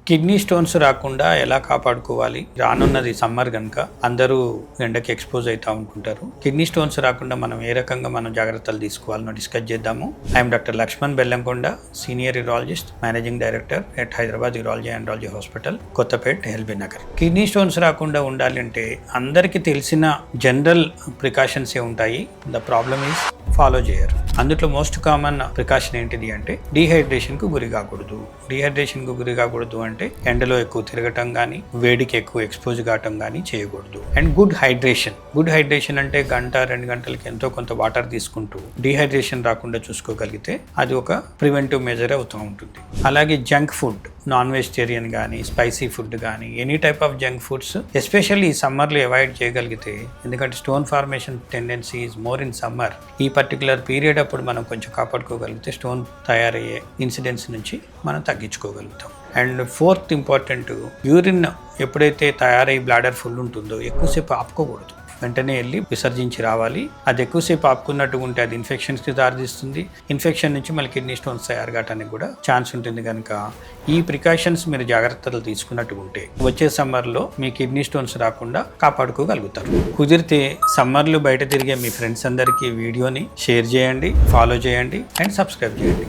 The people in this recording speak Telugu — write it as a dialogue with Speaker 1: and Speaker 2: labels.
Speaker 1: కిడ్నీ స్టోన్స్ రాకుండా ఎలా కాపాడుకోవాలి? రానున్నది సమ్మర్ కనుక అందరూ ఎండకి ఎక్స్పోజ్ అవుతూ ఉంటుంటారు. కిడ్నీ స్టోన్స్ రాకుండా మనం ఏ రకంగా జాగ్రత్తలు తీసుకోవాలో డిస్కస్ చేద్దాము. I'm doctor Lakshman Bellamkonda, senior urologist, managing director at Hyderabad urology and andrology hospital, Kothapet, LB Nagar. Kidney stones రాకుండా ఉండాలంటే అందరికీ తెలిసిన జనరల్ ప్రికాషన్సే ఉంటాయి. ద ప్రాబ్లమ్ ఈజ్ ఫాలో చేయరు. అందులో మోస్ట్ కామన్ ప్రికాషన్ ఏంటిది అంటే డీహైడ్రేషన్కు గురి కాకూడదు. డీహైడ్రేషన్కు గురి కాకూడదు అంటే ఎండలో ఎక్కువ తిరగటం కానీ, వేడికి ఎక్కువ ఎక్స్పోజ్ కావటం కానీ చేయకూడదు. అండ్ గుడ్ హైడ్రేషన్ అంటే గంట 2 గంటలకి ఎంతో కొంత వాటర్ తీసుకుంటూ డీహైడ్రేషన్ రాకుండా చూసుకోగలిగితే అది ఒక ప్రివెంటివ్ మెజర్ అవుతూ ఉంటుంది. అలాగే జంక్ ఫుడ్, నాన్ వెజిటేరియన్ కానీ, స్పైసీ ఫుడ్ కానీ, any type of junk foods especially ఈ సమ్మర్లో అవాయిడ్ చేయగలిగితే, ఎందుకంటే stone formation tendency is more in summer. ఈ పర్టికులర్ పీరియడ్ అప్పుడు మనం కొంచెం కాపాడుకోగలిగితే స్టోన్ తయారయ్యే ఇన్సిడెంట్స్ నుంచి మనం తగ్గించుకోగలుగుతాం. అండ్ ఫోర్త్ ఇంపార్టెంట్, యూరిన్ ఎప్పుడైతే తయారై బ్లాడర్ ఫుల్ ఉంటుందో ఎక్కువసేపు ఆపుకోకూడదు. వెంటనే వెళ్ళి విసర్జించి రావాలి. అది ఎక్కువసేపు ఆపుకున్నట్టు ఉంటే అది ఇన్ఫెక్షన్స్కి దారితీస్తుంది. ఇన్ఫెక్షన్ నుంచి మళ్ళీ కిడ్నీ స్టోన్స్ తయారు కావడానికి కూడా ఛాన్స్ ఉంటుంది. కనుక ఈ ప్రికాషన్స్ మీరు జాగ్రత్తలు తీసుకున్నట్టు ఉంటే వచ్చే సమ్మర్లో మీ కిడ్నీ స్టోన్స్ రాకుండా కాపాడుకోగలుగుతారు. కుదిరితే సమ్మర్లో బయట తిరిగే మీ ఫ్రెండ్స్ అందరికీ వీడియోని షేర్ చేయండి, ఫాలో చేయండి అండ్ సబ్స్క్రైబ్ చేయండి.